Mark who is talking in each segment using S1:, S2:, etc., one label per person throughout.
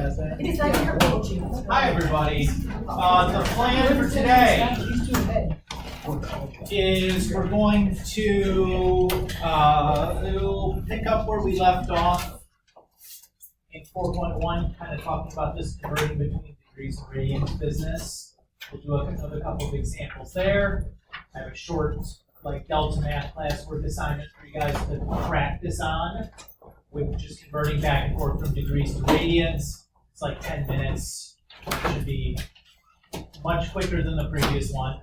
S1: Hi, everybody. The plan for today is we're going to we'll pick up where we left off in 4.1, kind of talking about this converting between degrees and radians business. We'll do another couple of examples there. I have a short, delta math classwork assignment for you guys to practice on, with just converting back and forth from degrees to radians. It's like 10 minutes. It should be much quicker than the previous one.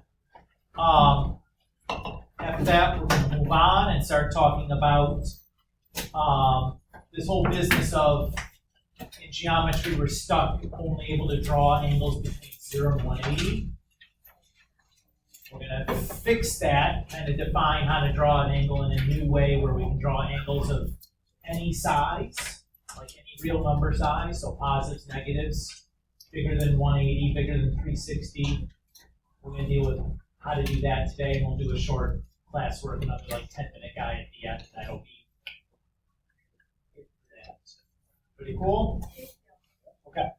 S1: After that, we're going to move on and start talking about this whole business of, in geometry, we're stuck only able to draw angles between 0 and 180. We're going to fix that, kind of define how to draw an angle in a new way where we can draw angles of any size, like any real number size, so positives, negatives, bigger than 180, bigger than 360. We're going to deal with how to do that today, and we'll do a short classwork, another 10-minute guide at the end, and that'll be it for that. Pretty cool? Okay.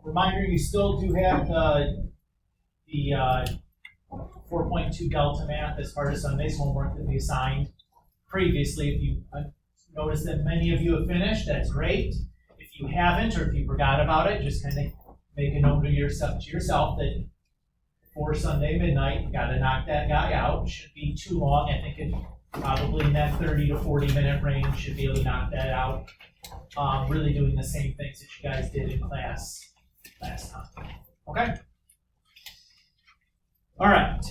S1: Reminder, you still do have the 4.2 Delta Math as part of Sunday's homework that we assigned previously. If you notice that many of you have finished, that's great. If you haven't, or if you forgot about it, just kind of make a note of yourself that before Sunday midnight, you got to knock that guy out. Shouldn't be too long. I think it probably in that 30 to 40 minute range should be able to knock that out. Really doing the same things that you guys did in class last time. Okay? All right.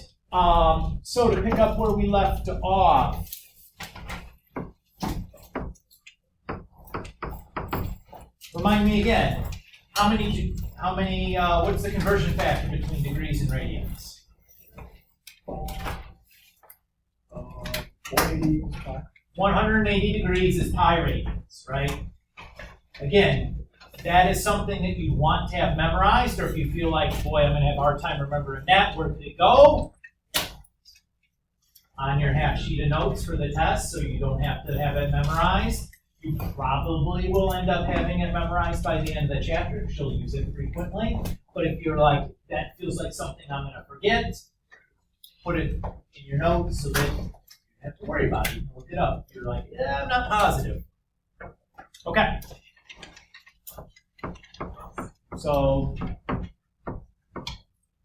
S1: So to pick up where we left off, remind me again, what's the conversion factor between degrees and radians? 180 degrees is pi radians, right? Again, that is something that you want to have memorized, or if you feel like, boy, I'm going to have a hard time remembering that, where did it go? On your half sheet of notes for the test, so you don't have to have it memorized. You probably will end up having it memorized by the end of the chapter, because you'll use it frequently. But if you're like, that feels like something I'm going to forget, put it in your notes so that you don't have to worry about it. You can look it up. You're like, yeah, I'm not positive. Okay. So,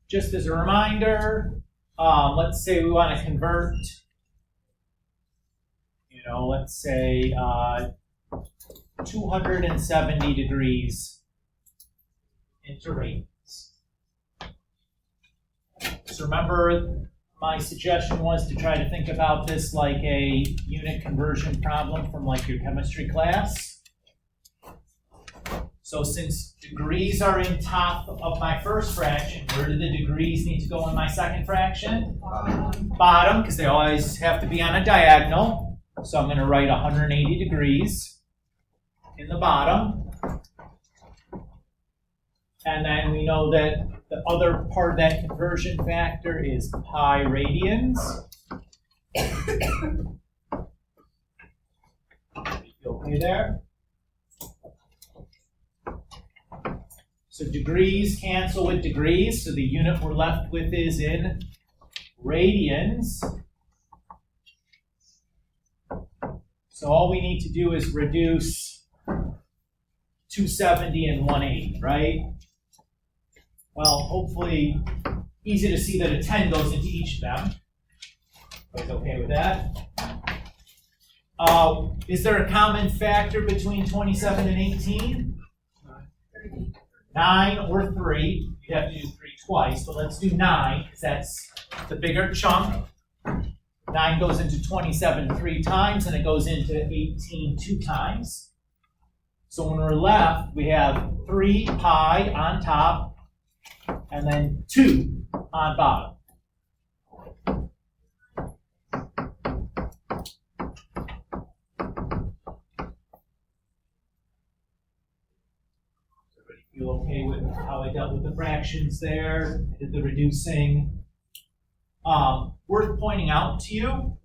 S1: just as a reminder, let's say we want to convert, let's say 270 degrees into radians. So remember, my suggestion was to try to think about this like a unit conversion problem from your chemistry class. So since degrees are in top of my first fraction, where do the degrees need to go in my second fraction? Bottom, because they always have to be on a diagonal. So I'm going to write 180 degrees in the bottom. And then we know that the other part of that conversion factor is pi radians. You okay there? So degrees cancel with degrees, so the unit we're left with is in radians. So all we need to do is reduce 270 and 180, right? Well, hopefully, easy to see that a 10 goes into each of them. Everybody's okay with that? Is there a common factor between 27 and 18? 9 or 3. You'd have to do 3 twice, but let's do 9, because that's the bigger chunk. 9 goes into 27 3 times, and it goes into 18 2 times. So when we're left, we have 3 pi on top, and then 2 on bottom. You okay with how I dealt with the fractions there? I did the reducing. Worth pointing out to you,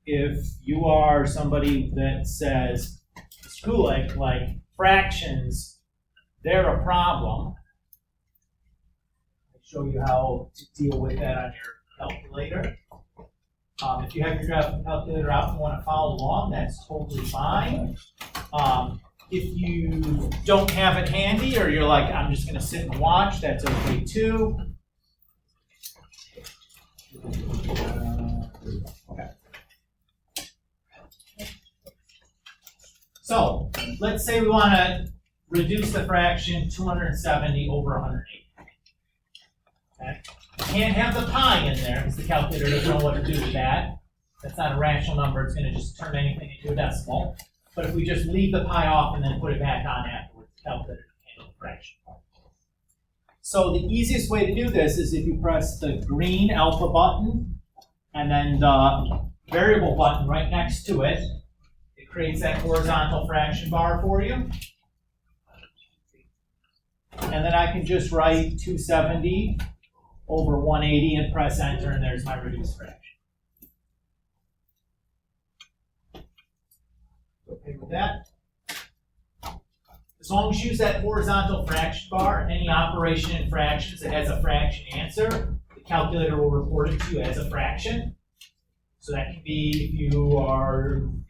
S1: if you are somebody that says, Mr. Kulik, like fractions they're a problem. I'll show you how to deal with that on your calculator. If you have your calculator out and want to follow along, that's totally fine. If you don't have it handy, or you're like, I'm just going to sit and watch, that's okay too. Okay. So let's say we want to reduce the fraction 270 over 180. Okay. Can't have the pi in there because the calculator doesn't know what to do with that. That's not a rational number. It's going to just turn anything into a decimal. But if we just leave the pi off and then put it back on afterwards, the calculator can handle the fraction. So the easiest way to do this is if you press the green alpha button and then the variable button right next to it. It creates that horizontal fraction bar for you. And then I can just write 270 over 180 and press enter, and there's my reduced fraction. Okay with that? As long as you use that horizontal fraction bar, any operation in fractions that has a fraction answer, the calculator will report it to you as a fraction. So that can be, if you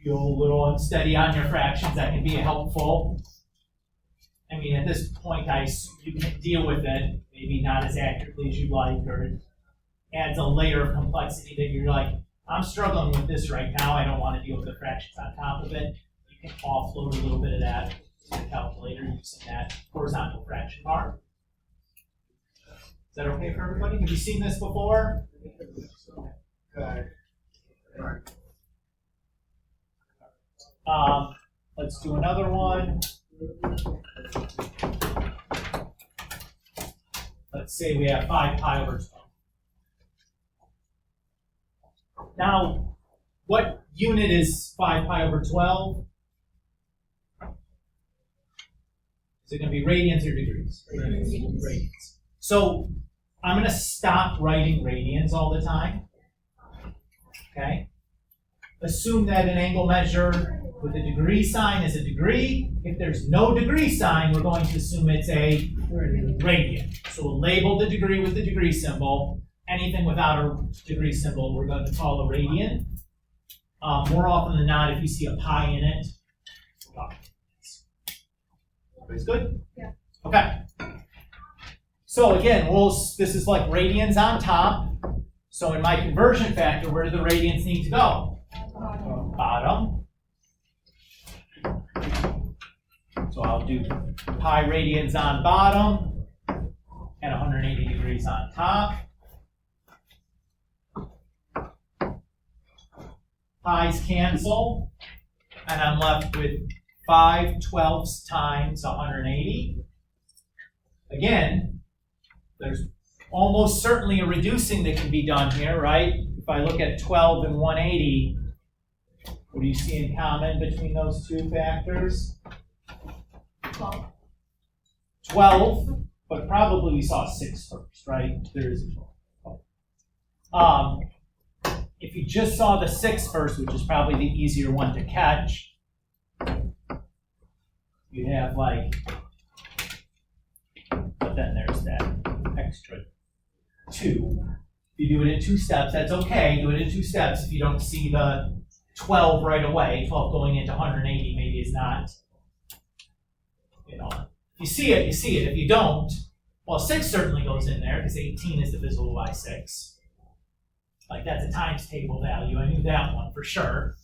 S1: feel a little unsteady on your fractions, that can be helpful. I mean, at this point, I assume you can deal with it, maybe not as accurately as you'd like, or it adds a layer of complexity that you're like, I'm struggling with this right now, I don't want to deal with the fractions on top of it. You can offload a little bit of that to the calculator using that horizontal fraction bar. Is that okay for everybody? Have you seen this before? Let's do another one. Let's say we have 5 pi over 12. Now, what unit is 5 pi over 12? Is it going to be radians or degrees? Radians. So I'm going to stop writing radians all the time. Okay? Assume that an angle measure with a degree sign is a degree. If there's no degree sign, we're going to assume it's a radian. So we'll label the degree with the degree symbol. Anything without a degree symbol, we're going to call a radian. More often than not, if you see a pi in it, everybody's good?
S2: Yeah.
S1: Okay. So again, this is like radians on top. So in my conversion factor, where do the radians need to go? Bottom. So I'll do pi radians on bottom and 180 degrees on top. Pi's cancel, and I'm left with 5/12 times 180. Again, there's almost certainly a reducing that can be done here, right? If I look at 12 and 180, what do you see in common between those two factors? 12, but probably we saw 6 first, right? There is a 12. If you just saw the 6 first, which is probably the easier one to catch, you have like, but then there's that extra 2. If you do it in 2 steps, that's okay. Do it in 2 steps. If you don't see the 12 right away, 12 going into 180 maybe is not, you know, if you see it, you see it. If you don't, well, 6 certainly goes in there because 18 is divisible by 6. Like that's a times table value. I knew that one for sure.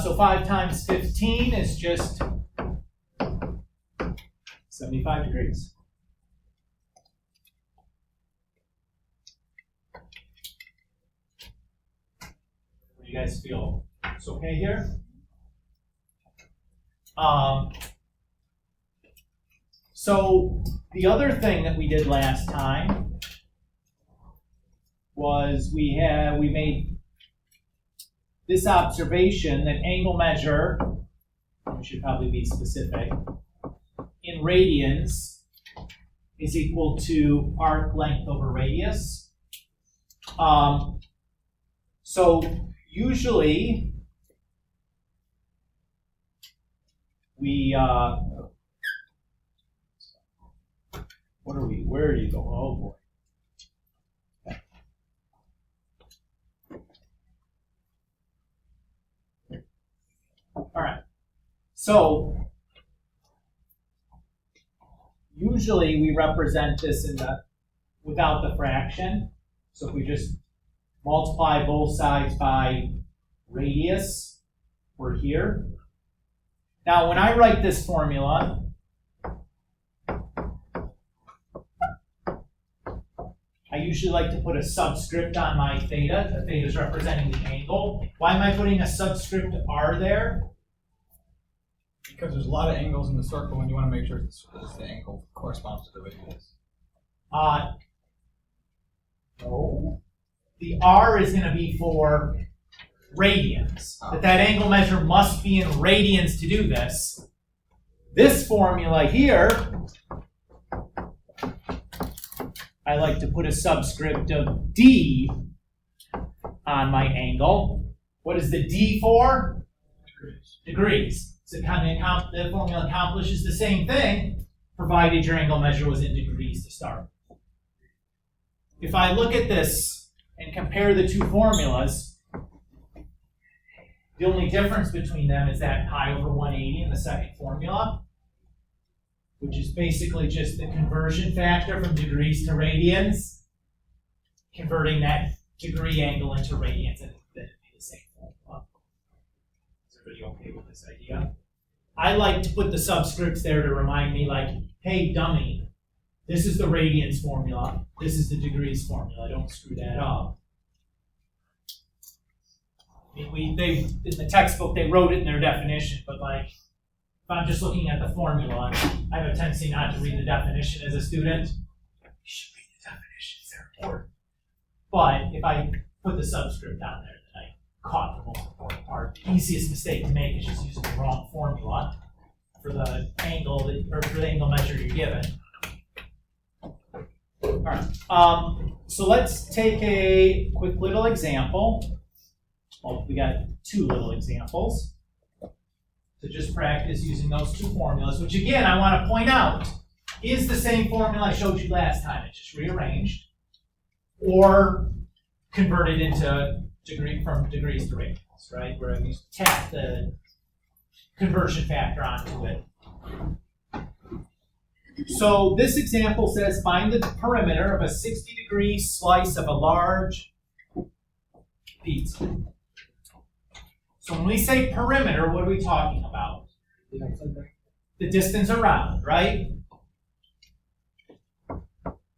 S1: So 5 times 15 is just 75 degrees. Do you guys feel it's okay here? So the other thing that we did last time was we made this observation that angle measure, we should probably be specific, in radians is equal to arc length over radius. So usually we where do you go? Oh boy. All right. So usually we represent this in the without the fraction. So if we just multiply both sides by radius, we're here. Now when I write this formula, I usually like to put a subscript on my theta. The theta is representing the angle. Why am I putting a subscript r there?
S2: Because there's a lot of angles in the circle, and you want to make sure the angle corresponds to the radius.
S1: No. The r is going to be for radians. That angle measure must be in radians to do this. This formula here, I like to put a subscript of d on my angle. What is the d for? Degrees. So the formula accomplishes the same thing, provided your angle measure was in degrees to start. If I look at this and compare the two formulas, the only difference between them is that pi over 180 in the second formula, which is basically just the conversion factor from degrees to radians, converting that degree angle into radians, and then it'd be the same formula. Is everybody okay with this idea? I like to put the subscripts there to remind me, like, hey, dummy, this is the radians formula, this is the degrees formula, don't screw that up. I mean, in the textbook, they wrote it in their definition, but like, if I'm just looking at the formula, I have a tendency not to read the definition as a student. You should read the definitions, they're important. But if I put the subscript down there, then I caught the most important part. The easiest mistake to make is just using the wrong formula for the angle or for the angle measure you're given. All right. So let's take a quick little example. Well, we got two little examples to just practice using those two formulas, which again, I want to point out, is the same formula I showed you last time. It's just rearranged or converted into from degrees to radians, right? Where we tap the conversion factor onto it. So this example says, find the perimeter of a 60-degree slice of a large pizza. So when we say perimeter, what are we talking about? The distance around, right?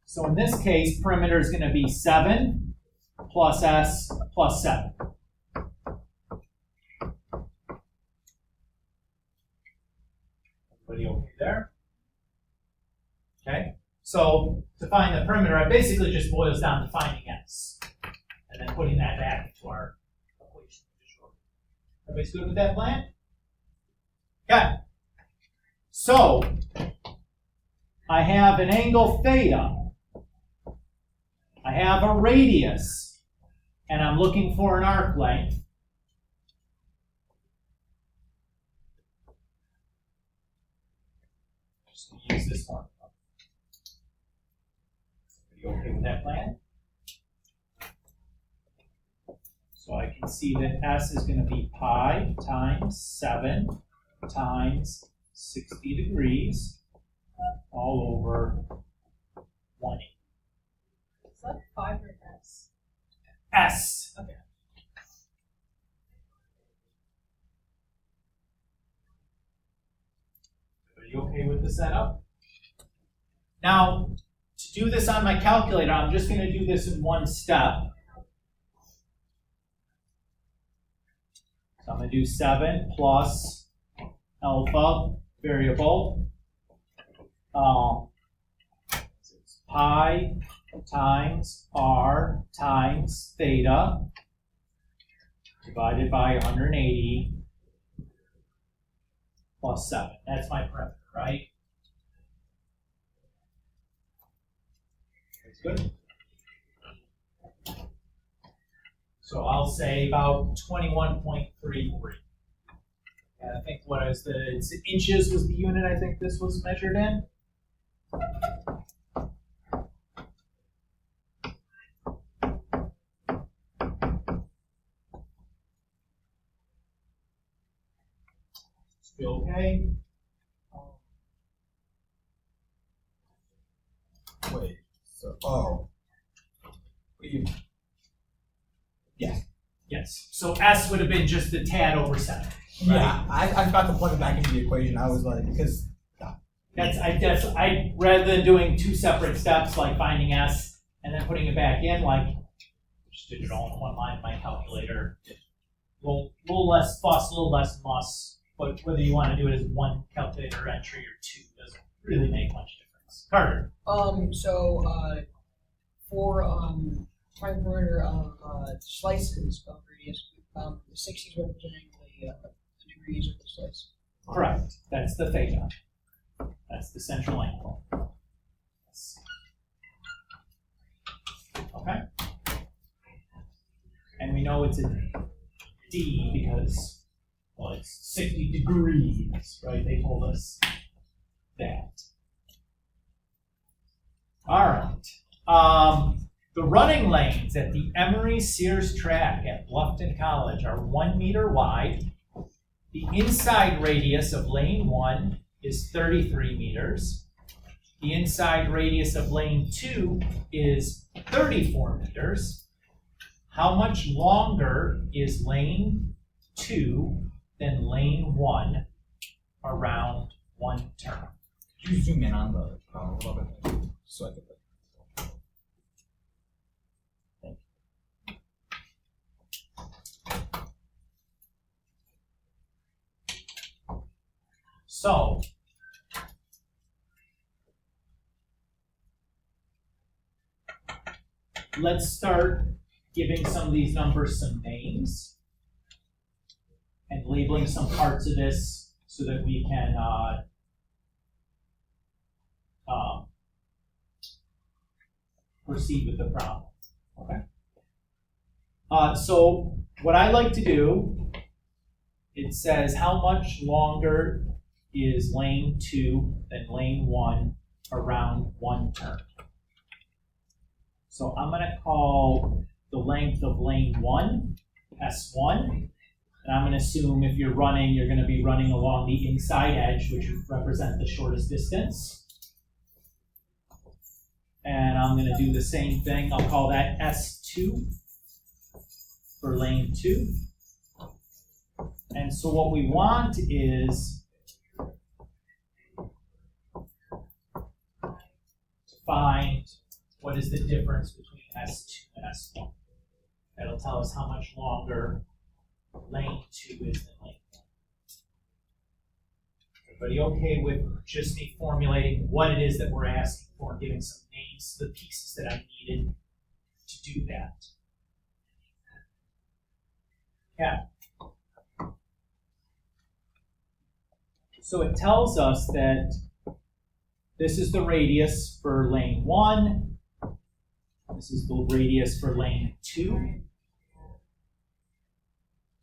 S1: So in this case, perimeter is going to be 7 plus s plus 7. Everybody okay there? Okay. So to find the perimeter, it basically just boils down to finding s and then putting that back into our equation. Everybody's good with that plan? Okay. So I have an angle theta. I have a radius. And I'm looking for an arc length. Just going to use this one. Are you okay with that plan? So I can see that S is going to be pi times 7 times 60 degrees all over 180.
S3: Is that 5 or S?
S1: S.
S3: Okay.
S1: Are you okay with the setup? Now, to do this on my calculator, I'm just going to do this in one step. So I'm going to do 7 plus alpha variable. It's pi times r times theta divided by 180 plus 7. That's my perimeter, right? That's good. So I'll say about 21.33. And I think what is inches was the unit I think this was measured in.
S2: So, oh. You-
S1: Yes, so S would have been just a tad over 7.
S2: Yeah, I forgot to plug it back into the equation. I was like, because
S1: I rather than doing 2 separate steps, like finding S and then putting it back in, like, just did it all in one line in my calculator. Little less fuss, a little less muss, but whether you want to do it as one calculator entry or 2 doesn't really make much difference. Carter?
S4: For prime perimeter slices of radius, the 60s representing the degrees of the slice.
S1: Correct, that's the theta. That's the central angle. Yes. Okay? And we know it's a D because, well, it's 60 degrees, right? They told us that. All right. The running lanes at the Emory Sears track at Bluffton College are 1 meter wide. The inside radius of lane 1 is 33 meters. The inside radius of lane 2 is 34 meters. How much longer is lane 2 than lane 1 around 1 turn?
S2: could you zoom in on the a little bit so I could.
S1: So, let's start giving some of these numbers some names and labeling some parts of this so that we can proceed with the problem. Okay. So what I like to do, it says how much longer is lane 2 than lane 1 around 1 turn. So I'm going to call the length of lane 1 S1, and I'm going to assume if you're running, you're going to be running along the inside edge, which would represent the shortest distance. And I'm going to do the same thing. I'll call that S2 for lane 2. And so what we want is to find what is the difference between S2 and S1. That'll tell us how much longer lane 2 is than lane 1. Everybody okay with just me formulating what it is that we're asking for and giving some names to the pieces that I needed to do that? Yeah. So it tells us that this is the radius for lane 1. This is the radius for lane 2.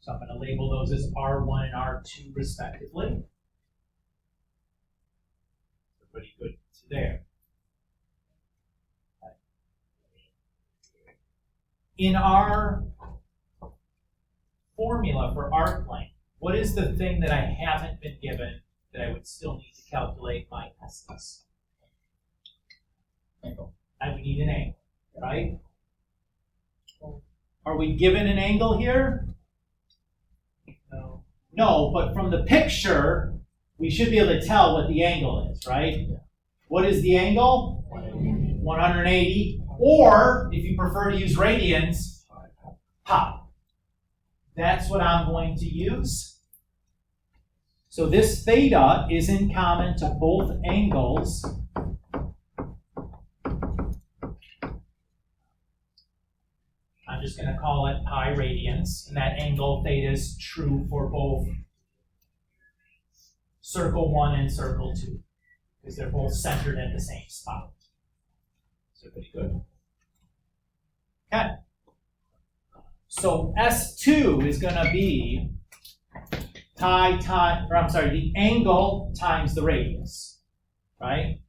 S1: So I'm going to label those as R1 and R2 respectively. Everybody good to there? In our formula for arc length, what is the thing that I haven't been given that I would still need to calculate my SS?
S2: Angle.
S1: I would need an angle, right? Are we given an angle here?
S2: No.
S1: No, but from the picture, we should be able to tell what the angle is, right?
S2: Yeah.
S1: What is the angle? 180. Or, if you prefer to use radians, pi. That's what I'm going to use. So this theta is in common to both angles. I'm just going to call it pi radians, and that angle theta is true for both circle 1 and circle 2, because they're both centered at the same spot. So pretty good. Okay. So S2 is going to be the angle times the radius, right?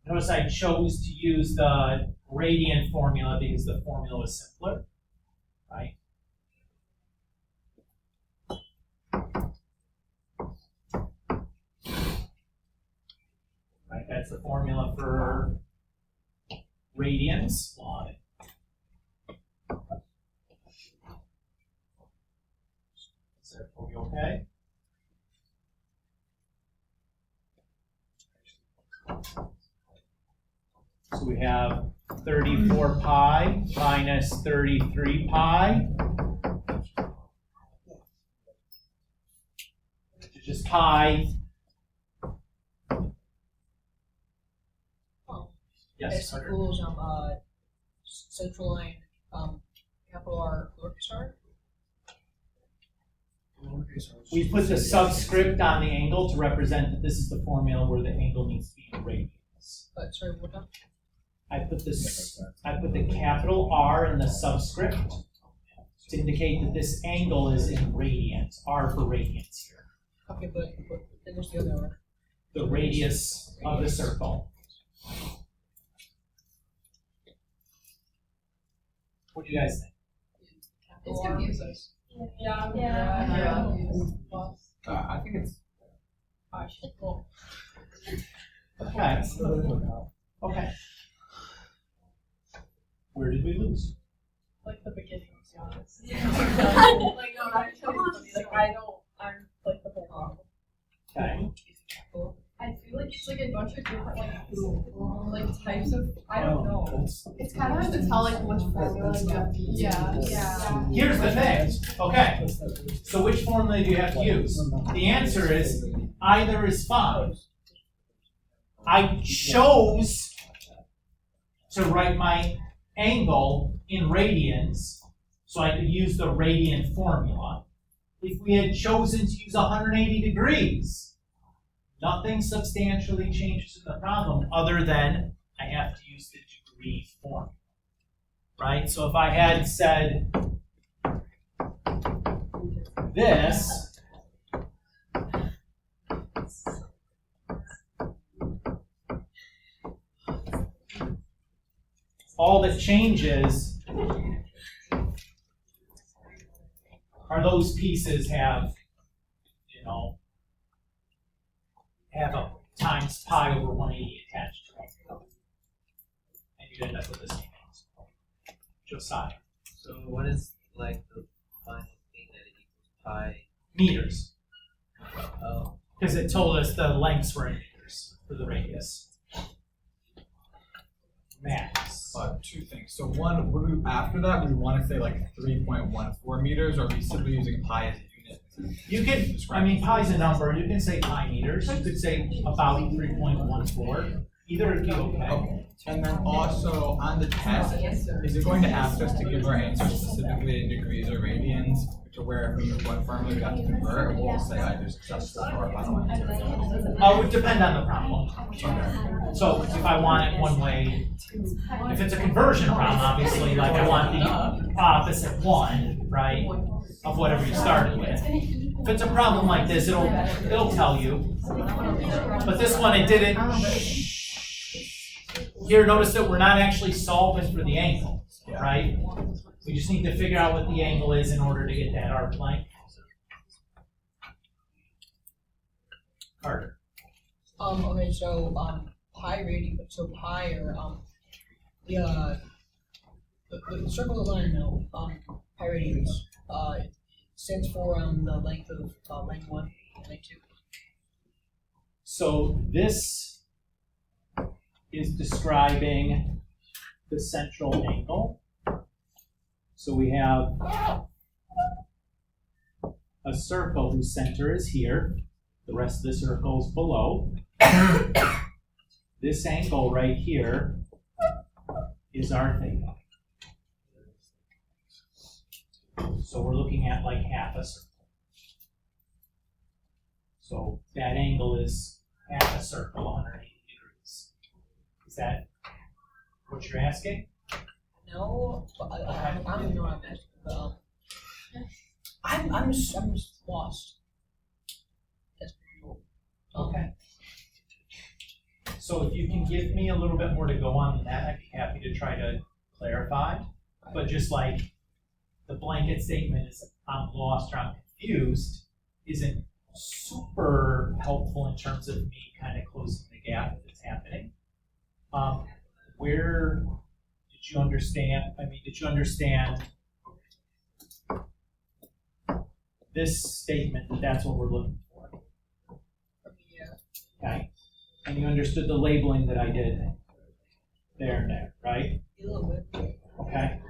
S1: Notice I chose to use the radian formula because the formula was simpler. right? Right, that's the formula for radians. Is that for you okay? So we have 34 pi minus 33 pi. Which is just pi. Yes,
S4: S
S1: Carter?
S4: equals central line capital R lowercase r.
S1: We put the subscript on the angle to represent that this is the formula where the angle needs to be in radians.
S4: Sorry, what now?
S1: I put the capital R in the subscript to indicate that this angle is in radians, R for radians here.
S4: Okay, but then there's the other R.
S1: The radius of the circle. What do you guys think?
S3: It's confusing. Yeah.
S5: Yeah.
S2: I think it's.
S1: Okay. Okay. Where did we lose?
S3: Like the beginning, to be honest. Like, no, actually, I'm like the whole problem.
S1: Okay.
S3: I feel like it's like a bunch of different like types of, I don't know.
S5: It's kind of hard to tell like which formula you have to use.
S3: Yeah.
S1: Here's the thing. Okay. So which formula do you have to use? The answer is either is fine. I chose to write my angle in radians so I could use the radian formula. If we had chosen to use 180 degrees, nothing substantially changes in the problem other than I have to use the degree formula, right? So if I had said this, all that changes are those pieces have, have a times pi over 180 attached to it. And you end up with the same answer. Josiah.
S6: So what is like the final thing that it equals pi?
S1: Meters.
S6: Oh,
S1: Because it told us the lengths were in meters for the radius. Max.
S2: Two things. So one, would we, after that, we want to say like 3.14 meters, or are we simply using pi as a unit?
S1: You could, I mean, pi's a number. You can say pi meters. You could say about 3.14. Either would be okay.
S2: Okay. And then also on the test, is it going to ask us to give our answer specifically in degrees or radians, to where if we use one formula, we have to convert, or we'll say either successful or final answer?
S1: It would depend on the problem. So if I want it one way, if it's a conversion problem, obviously, like I want the opposite one, right, of whatever you started with. If it's a problem like this, it'll tell you. But this one, it didn't. Here, notice that we're not actually solving for the angle, right? We just need to figure out what the angle is in order to get that arc length. Carter.
S4: Okay, so pi radius, so pi or the circle of line now, pi radius, stands for the length of length 1 and length 2.
S1: So this is describing the central angle. So we have a circle whose center is here. The rest of the circle is below. This angle right here is our theta. So we're looking at like half a circle. So that angle is half a circle, 180 degrees. Is that what you're asking?
S4: No, but I don't even know what I'm asking, but I'm just lost. That's pretty cool.
S1: Okay. So if you can give me a little bit more to go on than that, I'd be happy to try to clarify. But just like the blanket statement is I'm lost or I'm confused isn't super helpful in terms of me kind of closing the gap that's happening. Where did you understand? Did you understand this statement that that's what we're looking for?
S4: Yeah.
S1: Okay, and you understood the labeling that I did there and there, right?
S4: A little bit.
S1: Okay.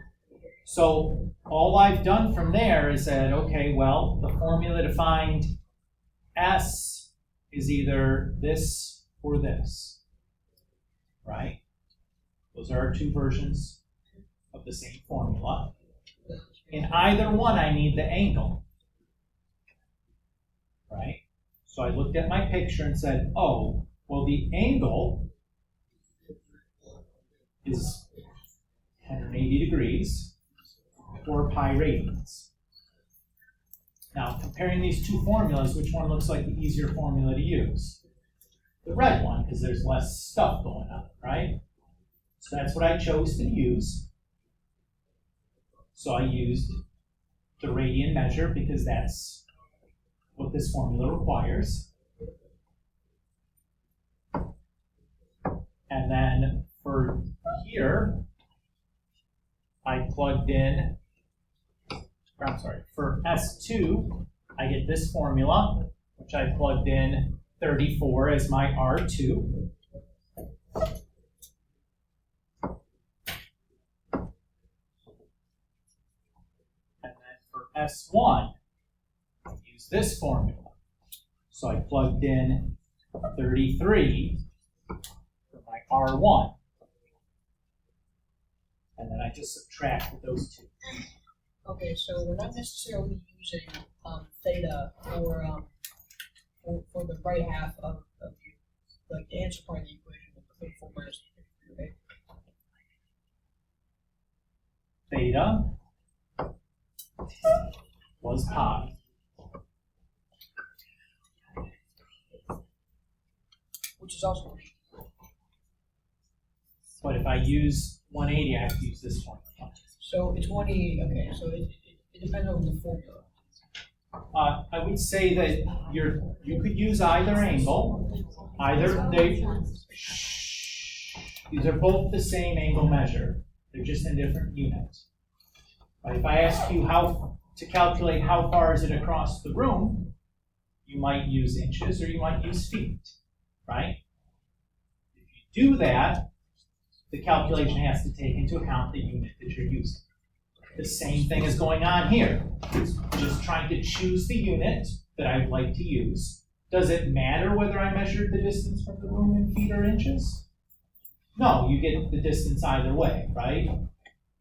S1: So all I've done from there is said, okay, well, the formula to find S is either this or this, right? Those are our two versions of the same formula. In either one, I need the angle, right? So I looked at my picture and said, oh, well, the angle is 180 degrees, 4 pi radians. Now, comparing these two formulas, which one looks like the easier formula to use? The red one, because there's less stuff going on, right? So that's what I chose to use. So I used the radian measure because that's what this formula requires. And then for here, I plugged in, for S2, I get this formula, which I plugged in 34 as my R2. And then for S1, I use this formula. So I plugged in 33 for my R1. And then I just subtract those two.
S4: Okay, so we're not necessarily using theta for the right half of the answer part of the equation, the 34 minus the 33, right?
S1: Theta was pi.
S4: Which is also
S1: But if I use 180, I have to use this formula.
S4: so it's 180. Okay, so it depends on the formula.
S1: I would say that you could use either angle. These are both the same angle measure. They're just in different units. But if I ask you how to calculate how far is it across the room, you might use inches or you might use feet, right? If you do that, the calculation has to take into account the unit that you're using. The same thing is going on here. It's just trying to choose the unit that I'd like to use. Does it matter whether I measured the distance from the room in feet or inches? No, you get the distance either way, right?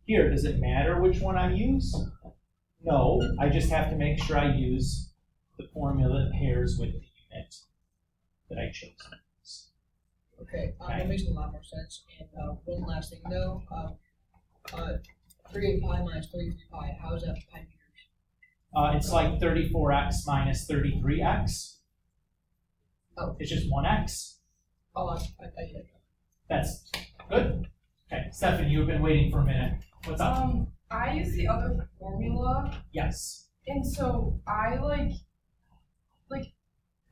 S1: Here, does it matter which one I use? No, I just have to make sure I use the formula that pairs with the unit that I chose.
S4: Okay, that makes a lot more sense. And one last thing though, 38 pi minus 33 pi, how is that pi meters?
S1: It's like 34x minus 33x.
S4: Oh.
S1: It's just 1x.
S4: Oh, I get it.
S1: That's good. Okay, Stephanie, you've been waiting for a minute. What's up?
S5: I use the other formula,
S1: Yes.
S5: and so I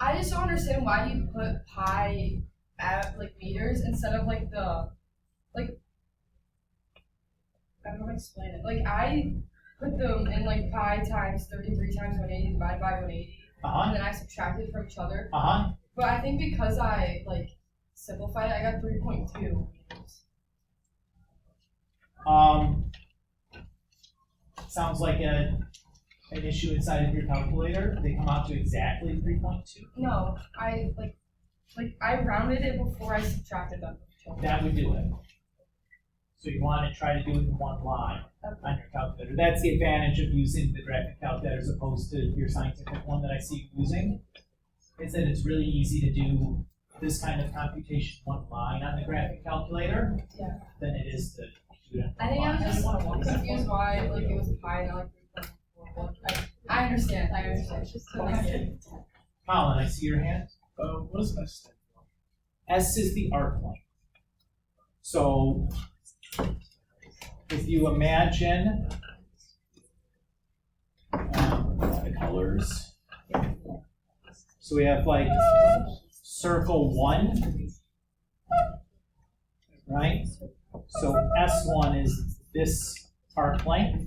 S5: I just don't understand why you put pi at meters instead of I don't know how to explain it. I put them in pi times 33 times 180 divided by 180, and then I subtracted from each other. But I think because I simplified it, I got 3.2 meters.
S1: Sounds like an issue inside of your calculator. They come out to exactly 3.2.
S5: No, I rounded it before I subtracted them.
S1: That would do it. So you want to try to do it in one line on your calculator. That's the advantage of using the graphic calculator as opposed to your scientific one that I see you using. Is that it's really easy to do this kind of computation one line on the graphic calculator than it is to do it in
S5: I think I was
S1: one
S5: just confused why it was pi and 3.41. I understand.
S1: Okay. Colin, I see your hand.
S7: What is S?
S1: S is the arc length. So if you imagine colors. So we have like circle 1, right? So S1 is this arc length.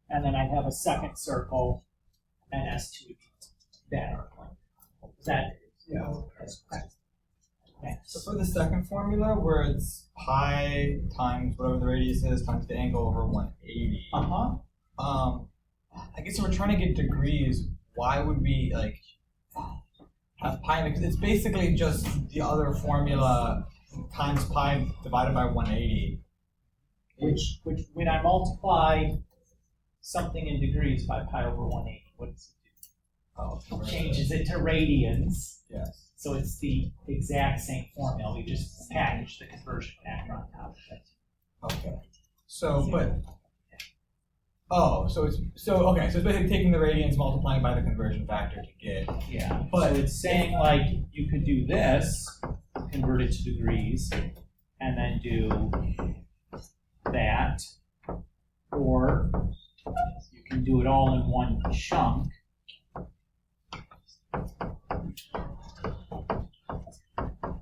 S1: And then I have a second circle, and S2 would be that arc length. Is that?
S2: Yeah.
S1: Okay.
S2: So for the second formula, where it's pi times whatever the radius is times the angle over 180. I guess if we're trying to get degrees, why would we like have pi? Because it's basically just the other formula times pi divided by 180.
S1: Which when I multiply something in degrees by pi over 180, what does it do?
S2: Oh,
S1: Changes it to radians.
S2: Yes.
S1: So it's the exact same formula. We just packaged the conversion factor on top of it.
S2: Okay. So, but so it's basically taking the radians, multiplying by the conversion factor to get.
S1: Yeah.
S2: But
S1: so it's saying like you could do this, convert it to degrees, and then do that, or you can do it all in one chunk.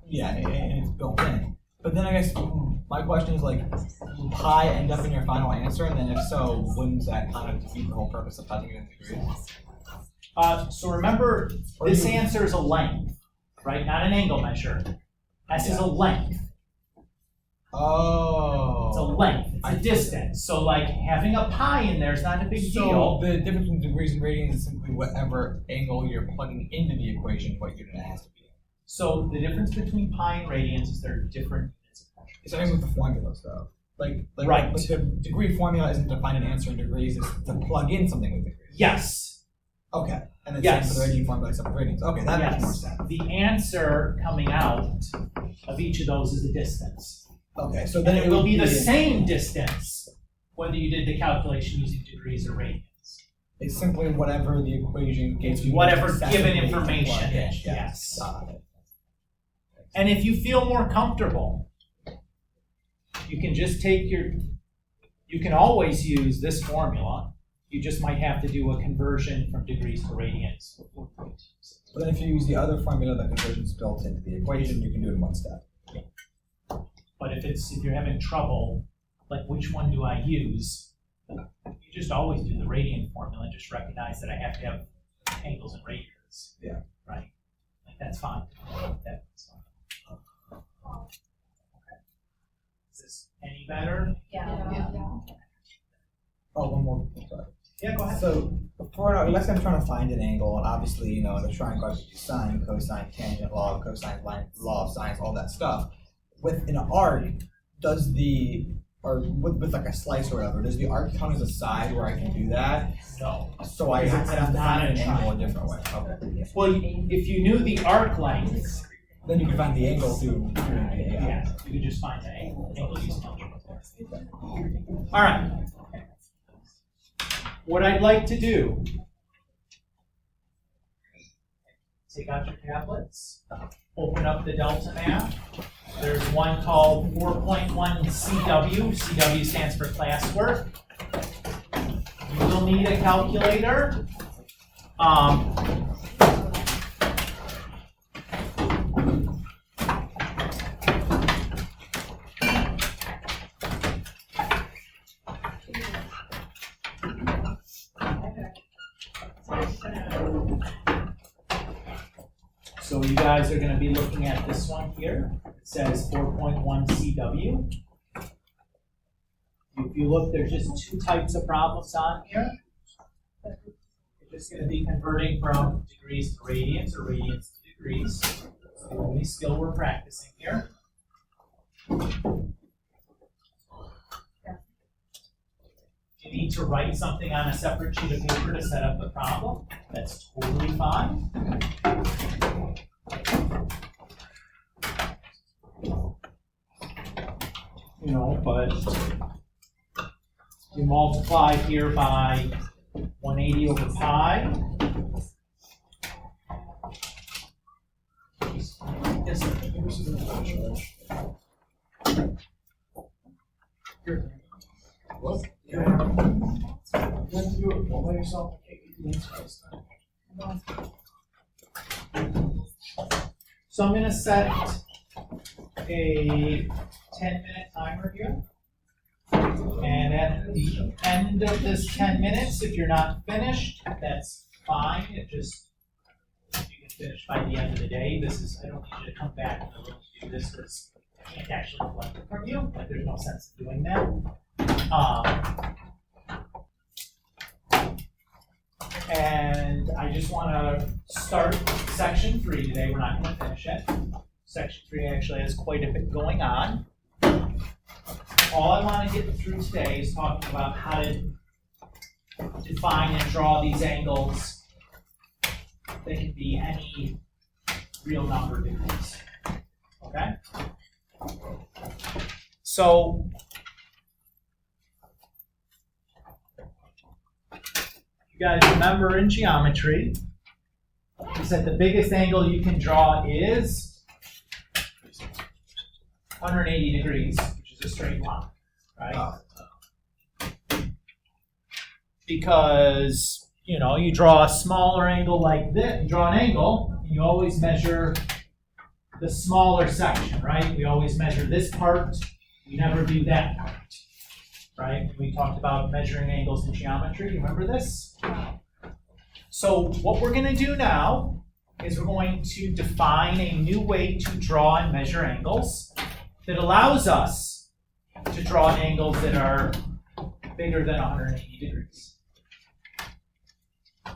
S2: Yeah, and it's built in. But then I guess my question is like, will pi end up in your final answer? And then if so, wouldn't that kind of defeat the whole purpose of typing it in degrees?
S1: So remember, this answer is a length, right? Not an angle measure. S is a length.
S2: Oh.
S1: It's a length. It's a distance. So like having a pi in there is not a big deal.
S2: So the difference between degrees and radians is simply whatever angle you're plugging into the equation, what unit it has to be.
S1: So the difference between pi and radians is they're different units of measure.
S2: It's same with the formulas though. Like
S1: Right.
S2: the degree formula isn't to find an answer in degrees, it's to plug in something with degrees.
S1: Yes.
S2: Okay. And then
S1: Yes.
S2: same for the radian formula except for radians. Okay, that makes more sense.
S1: The answer coming out of each of those is a distance.
S2: Okay, so
S1: And
S2: then
S1: it will be the same distance whether you did the calculation using degrees or radians.
S2: It's simply whatever the equation gives you.
S1: Whatever
S2: accessibility
S1: given
S2: to
S1: information
S2: plug in.
S1: is, yes.
S2: Got it.
S1: And if you feel more comfortable, you can just take you can always use this formula. You just might have to do a conversion from degrees to radians.
S2: But then if you use the other formula, the conversion's built into the equation, you can do it in one step.
S1: But if you're having trouble, like which one do I use? You just always do the radian formula and just recognize that I have to have angles and radians.
S2: Yeah.
S1: Right? Like that's fine. That's fine. Okay. Is this any better?
S3: Yeah.
S2: Oh, one more. Sorry.
S1: Yeah, go ahead.
S2: So let's say I'm trying to find an angle, and obviously, in the triangle, I could use sine, cosine, tangent, log, cosine, line, law of sines, all that stuff. With an arc, with like a slice or whatever, does the arc count as a side where I can do that?
S1: No.
S2: So I'd have to find an angle a different way. Okay.
S1: Well, if you knew the arc length,
S2: Then you can find the angle through
S1: yeah, you could just find the angle using algebra. All right. What I'd like to do, take out your tablets, open up the Delta map. There's one called 4.1 CW. CW stands for classwork. You will need a calculator. So you guys are going to be looking at this one here. It says 4.1 CW. If you look, there's just two types of problems on here. It's just going to be converting from degrees to radians or radians to degrees. It's the only skill we're practicing here. If you need to write something on a separate sheet of paper to set up the problem, that's totally fine. But you multiply here by 180 over pi.
S4: What?
S7: You have to do it all by yourself. I can't get the answer this time.
S1: So I'm gonna set a 10-minute timer here. And at the end of this 10 minutes, if you're not finished, that's fine. It just, you can finish by the end of the day. This is, I don't need you to come back in the room to do this because I can't actually collect it from you. Like, there's no sense in doing that. And I just want to start section 3 today. We're not going to finish it. Section 3 actually has quite a bit going on. All I want to get through today is talking about how to define and draw these angles that can be any real number of degrees. Okay? So, you guys remember in geometry, we said the biggest angle you can draw is 180 degrees, which is a straight line, right? Because, you know, you draw a smaller angle like this, you draw an angle, and you always measure the smaller section, right? We always measure this part, we never do that part, right? We talked about measuring angles in geometry, you remember this? So what we're going to do now is we're going to define a new way to draw and measure angles that allows us to draw angles that are bigger than 180 degrees.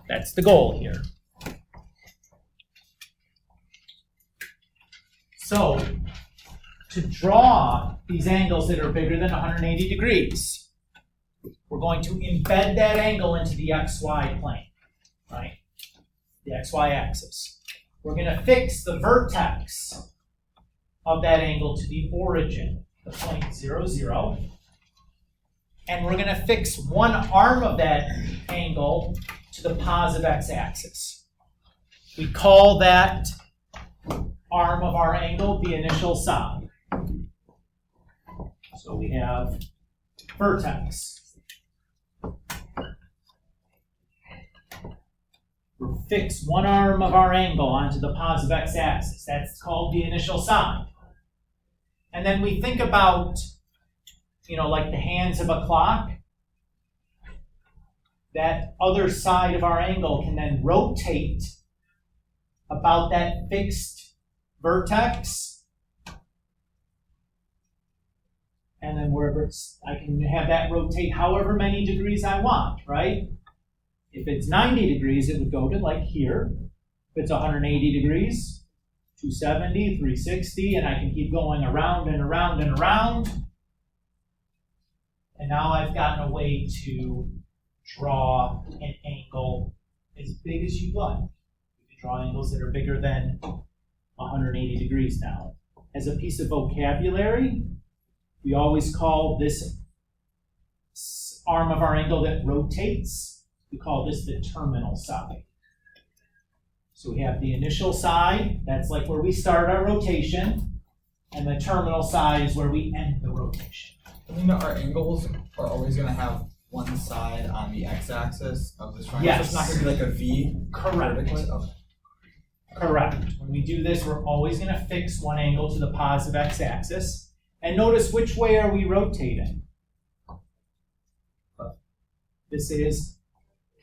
S1: That's the goal here. So, to draw these angles that are bigger than 180 degrees, we're going to embed that angle into the XY plane, right? The XY axis. We're going to fix the vertex of that angle to the origin, the point 0, 0. And we're going to fix one arm of that angle to the positive x-axis. We call that arm of our angle the initial side. So we have vertex. We'll fix one arm of our angle onto the positive x-axis. That's called the initial side. And then we think about, you know, like the hands of a clock. That other side of our angle can then rotate about that fixed vertex. And then wherever it's, I can have that rotate however many degrees I want, right? If it's 90 degrees, it would go to like here. If it's 180 degrees, 270, 360, and I can keep going around and around and around. And now I've gotten a way to draw an angle as big as you'd like. You can draw angles that are bigger than 180 degrees now. As a piece of vocabulary, we always call this arm of our angle that rotates, we call this the terminal side. So we have the initial side, that's like where we start our rotation, and the terminal side is where we end the rotation.
S2: I mean, our angles are always going to have one side on the x-axis of this triangle.
S1: Yes.
S2: So it's not going to be like a V.
S1: Correct.
S2: Vertically? Okay.
S1: Correct. When we do this, we're always going to fix one angle to the positive x-axis. And notice which way are we rotating? This is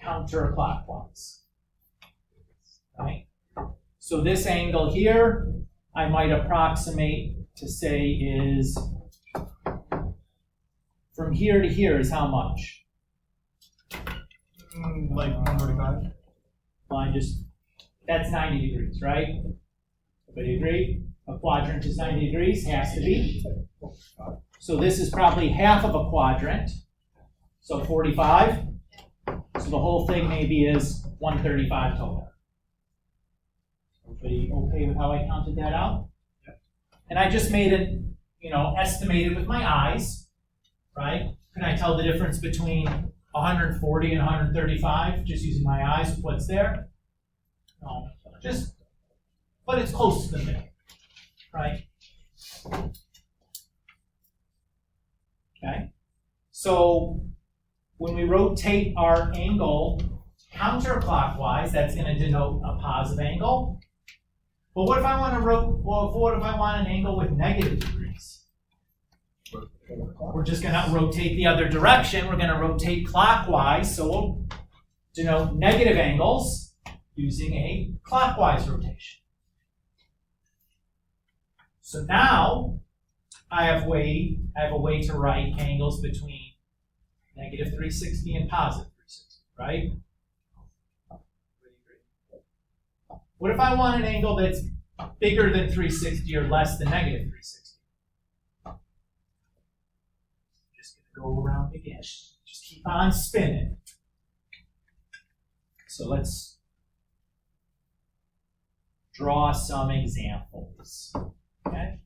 S1: counterclockwise. Right? So this angle here, I might approximate to say is from here to here is how much?
S2: Like 145?
S1: Well, that's 90 degrees, right? Everybody agree? A quadrant is 90 degrees, has to be. So this is probably half of a quadrant. So 45. So the whole thing maybe is 135 total. Everybody okay with how I counted that out? And I just made it, estimated with my eyes, right? Can I tell the difference between 140 and 135 just using my eyes with what's there? No, but it's close to the middle, right? Okay. So when we rotate our angle counterclockwise, that's going to denote a positive angle. But what if I want to what if I want an angle with negative degrees? We're just going to rotate the other direction. We're going to rotate clockwise, so we'll denote negative angles using a clockwise rotation. So now I have a way to write angles between negative 360 and positive 360, right? What if I want an angle that's bigger than 360 or less than negative 360? Just gonna go around again. Just keep on spinning. So let's draw some examples. Okay?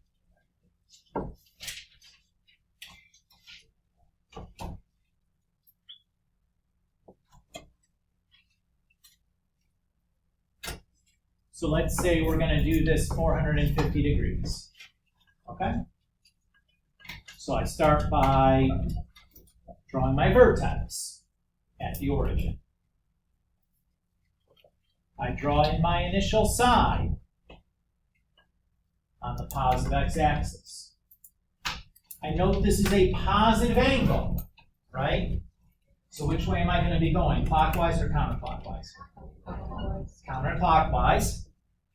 S1: So let's say we're going to do this 450 degrees. Okay? So I start by drawing my vertex at the origin. I draw in my initial side on the positive x-axis. I note this is a positive angle, right? So which way am I going to be going? Clockwise or counterclockwise? Counterclockwise.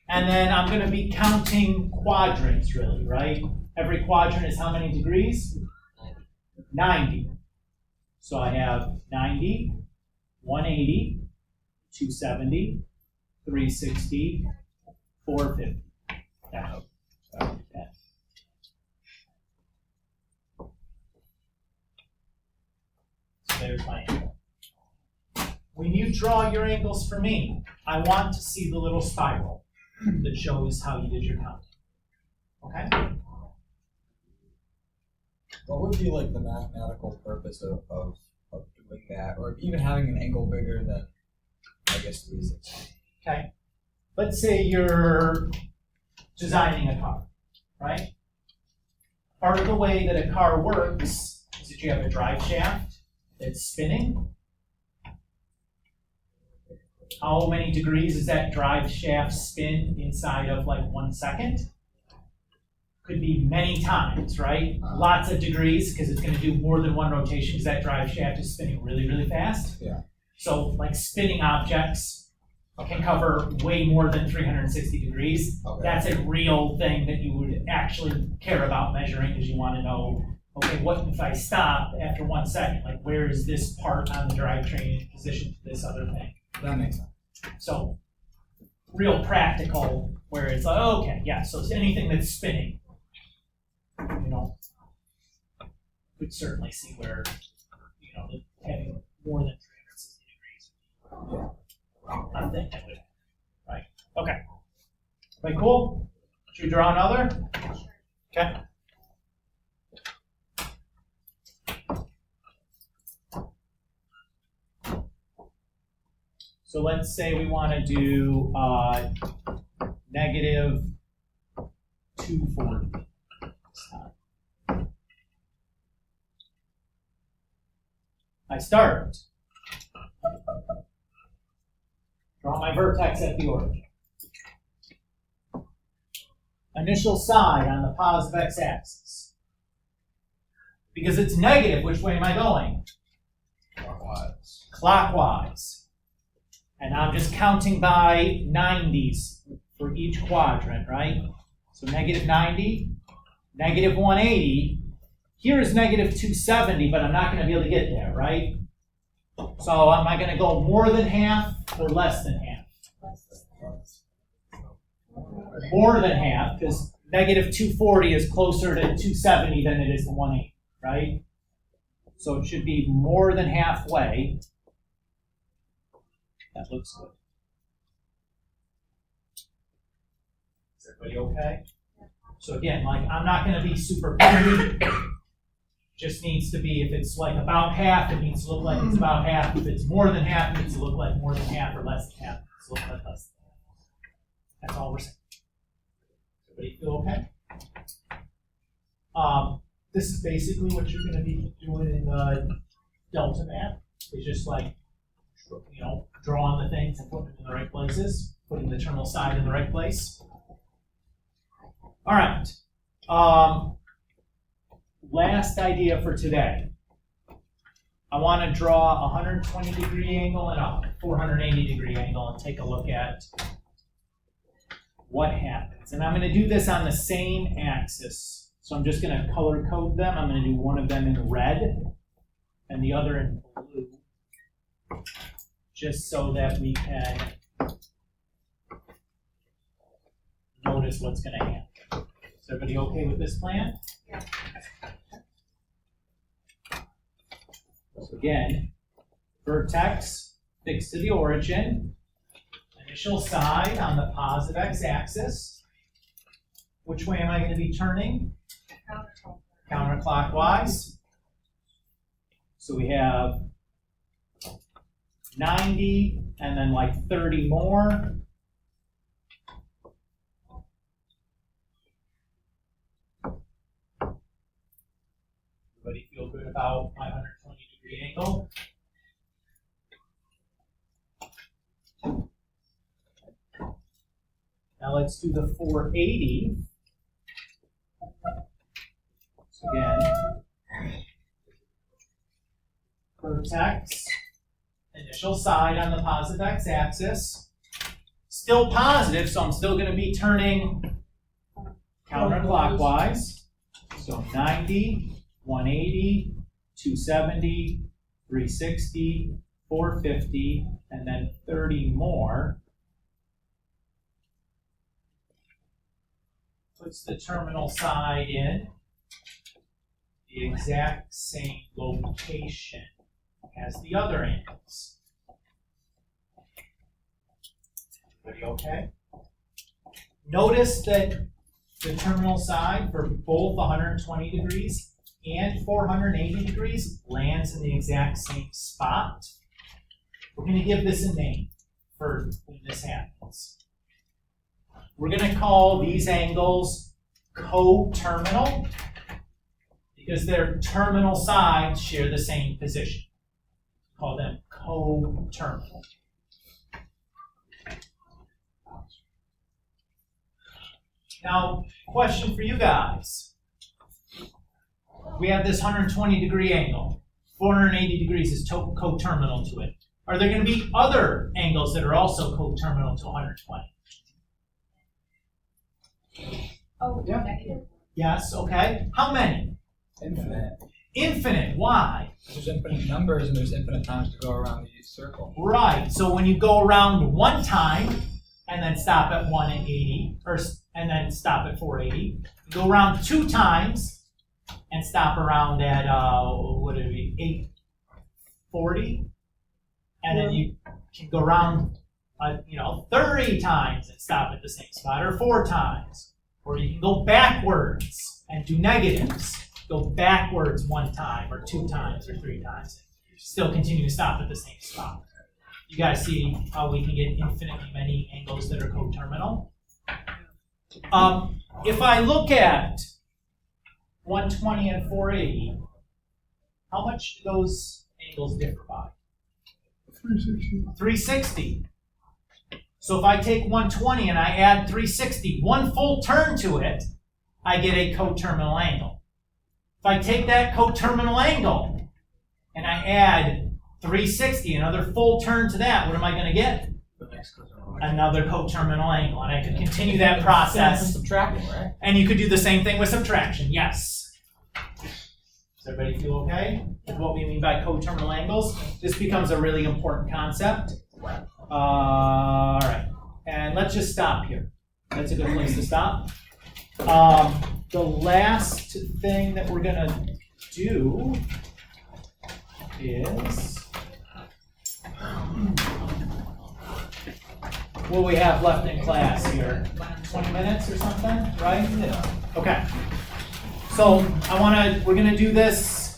S1: And then I'm going to be counting quadrants, really, right? Every quadrant is how many degrees? 90. So I have 90, 180, 270, 360, 450. Yeah. Okay. So there's my angle. When you draw your angles for me, I want to see the little spiral that shows how you did your counting. Okay?
S2: What would be like the mathematical purpose of doing that, or even having an angle bigger than, I guess, 360?
S1: Okay. Let's say you're designing a car, right? Part of the way that a car works is that you have a drive shaft that's spinning. How many degrees does that drive shaft spin inside of like 1 second? Could be many times, right? Lots of degrees, because it's going to do more than one rotation, because that drive shaft is spinning really, really fast.
S2: Yeah.
S1: So like spinning objects can cover way more than 360 degrees.
S2: Okay.
S1: That's a real thing that you would actually care about measuring, because you want to know, okay, what if I stop after 1 second? Like, where is this part on the drivetrain in position to this other thing?
S2: That makes sense.
S1: So, real practical, where it's like, okay, yeah, so it's anything that's spinning, you know, could certainly see where, you know, having more than 360 degrees, I'm thinking with, right? Okay. Everybody cool? Should we draw another? Okay. So let's say we want to do negative 240. I start. Draw my vertex at the origin. Initial side on the positive x-axis. Because it's negative, which way am I going?
S2: Clockwise.
S1: Clockwise. And I'm just counting by 90s for each quadrant, right? So negative 90, negative 180. Here is negative 270, but I'm not going to be able to get there, right? So am I going to go more than half or less than half? More than half, because negative 240 is closer to 270 than it is to 180, right? So it should be more than halfway. That looks good. Is everybody okay? So again, like, I'm not going to be super picky. Just needs to be, if it's like about half, it needs to look like it's about half. If it's more than half, it needs to look like more than half, or less than half, it needs to look like less than half. That's all we're saying. Everybody feel okay? this is basically what you're gonna be doing in the delta map. It's just like, you know, drawing the things and putting them in the right places, putting the terminal side in the right place. All right. Last idea for today. I want to draw a 120-degree angle and a 480-degree angle and take a look at what happens. And I'm going to do this on the same axis. So I'm just going to color code them. I'm going to do one of them in red and the other in blue, just so that we can notice what's going to happen. Is everybody okay with this plan?
S5: Yeah.
S1: So again, vertex fixed to the origin, initial side on the positive x-axis. Which way am I going to be turning? Counterclockwise. So we have 90 and then like 30 more. Everybody feel good about my 120-degree angle? Now let's do the 480. So again, vertex, initial side on the positive x-axis. Still positive, so I'm still going to be turning counterclockwise. So 90, 180, 270, 360, 450, and then 30 more. Puts the terminal side in the exact same location as the other angles. Everybody okay? Notice that the terminal side for both 120 degrees and 480 degrees lands in the exact same spot. We're going to give this a name for when this happens. We're going to call these angles coterminal because their terminal sides share the same position. Call them coterminal. Now, question for you guys. We have this 120-degree angle. 480 degrees is coterminal to it. Are there going to be other angles that are also coterminal to 120?
S5: Oh,
S7: Yeah.
S5: negative.
S1: Yes, okay. How many?
S2: Infinite.
S1: Infinite. Why?
S2: There's infinite numbers and there's infinite times to go around the circle.
S1: Right. So when you go around one time and then stop at 180, and then stop at 480, you go around two times and stop around at what would it be, 840, and then you can go around 30 times and stop at the same spot, or 4 times, or you can go backwards and do negatives. Go backwards 1 time, or 2 times, or 3 times. Still continue to stop at the same spot. You guys see how we can get infinitely many angles that are coterminal? If I look at 120 and 480, how much do those angles differ by? 360. So if I take 120 and I add 360, 1 full turn to it, I get a coterminal angle. If I take that coterminal angle and I add 360, another full turn to that, what am I going to get? Another coterminal angle. And I could continue that process.
S2: Subtracting, right?
S1: And you could do the same thing with subtraction, yes. Does everybody feel okay with what we mean by coterminal angles? This becomes a really important concept. All right, and let's just stop here. That's a good place to stop. The last thing that we're gonna do is, what do we have left in class here? 20 minutes or something, right? Yeah. Okay. So we're gonna do this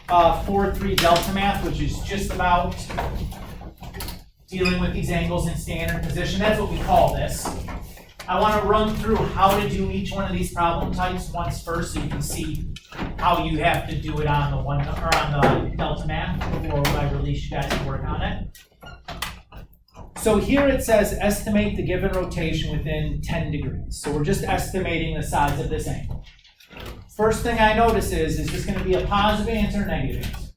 S1: 4-3 delta math, which is just about dealing with these angles in standard position. That's what we call this. I want to run through how to do each one of these problem types once first, so you can see how you have to do it on the on the Delta Math before I release you guys to work on it. So here it says estimate the given rotation within 10 degrees. So we're just estimating the size of this angle. First thing I notice is this going to be a positive answer or negative answer?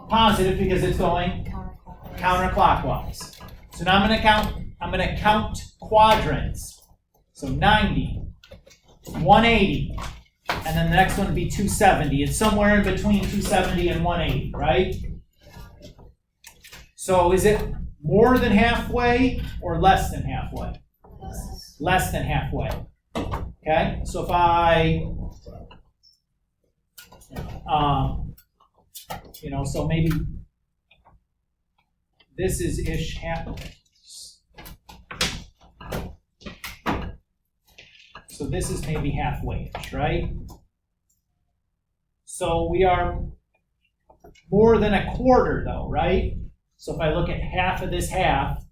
S1: Positive, because it's going counterclockwise. So now I'm going to count quadrants. So 90, 180, and then the next one would be 270. It's somewhere in between 270 and 180, right? So is it more than halfway or less than halfway? Less than halfway. Okay, so if I, so maybe this is ish halfway. So this is maybe halfway-ish, right? So we are more than a quarter though, right? So if I look at half of this half,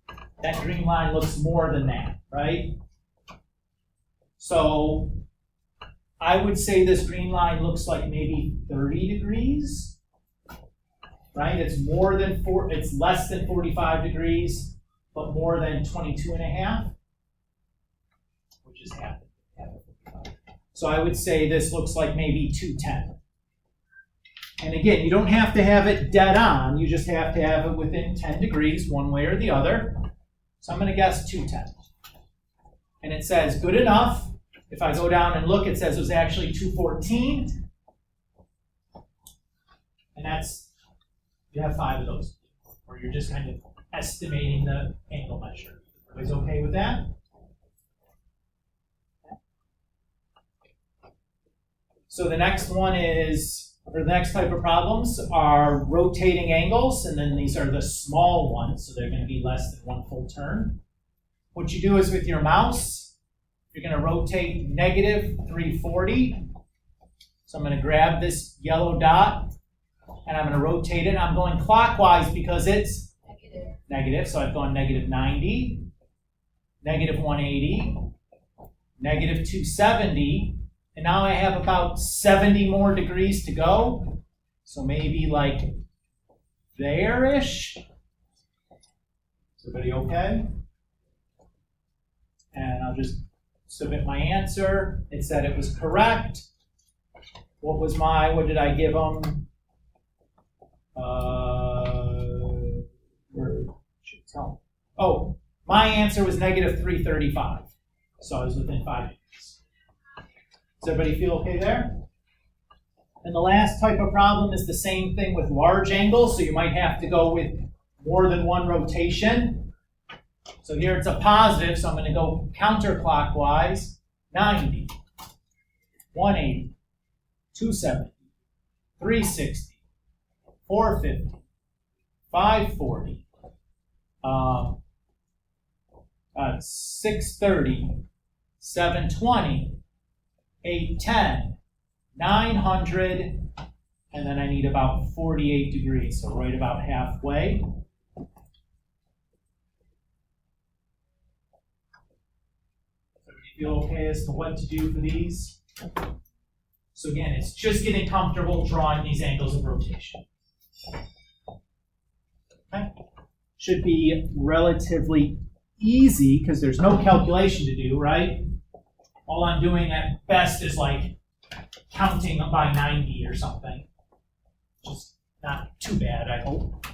S1: that green line looks more than that, right? So I would say this green line looks like maybe 30 degrees, right? It's it's less than 45 degrees, but more than 22 and a half, which is half. So I would say this looks like maybe 210. And again, you don't have to have it dead on, you just have to have it within 10 degrees, one way or the other. So I'm going to guess 210. And it says good enough. If I go down and look, it says it was actually 214. And that's, you have 5 of those, where you're just kind of estimating the angle measure. Everybody's okay with that? So the next one is, or the next type of problems are rotating angles, and then these are the small ones, so they're going to be less than 1 full turn. What you do is with your mouse, you're going to rotate negative 340. So I'm going to grab this yellow dot, and I'm going to rotate it. I'm going clockwise because it's negative, so I've gone negative 90, negative 180, negative 270, and now I have about 70 more degrees to go. So maybe like there-ish. Is everybody okay? And I'll just submit my answer. It said it was correct. What did I give them? Where should tell me. Oh, my answer was negative 335. So I was within 5 degrees. Does everybody feel okay there? And the last type of problem is the same thing with large angles, so you might have to go with more than one rotation. So here it's a positive, so I'm going to go counterclockwise, 90, 180, 270, 360, 450, 540, 630, 720, 810, 900, and then I need about 48 degrees, so right about halfway. Feel okay as to what to do for these? So again, it's just getting comfortable drawing these angles of rotation. Okay. Should be relatively easy because there's no calculation to do, right? All I'm doing at best is like counting by 90 or something. Just not too bad, I hope.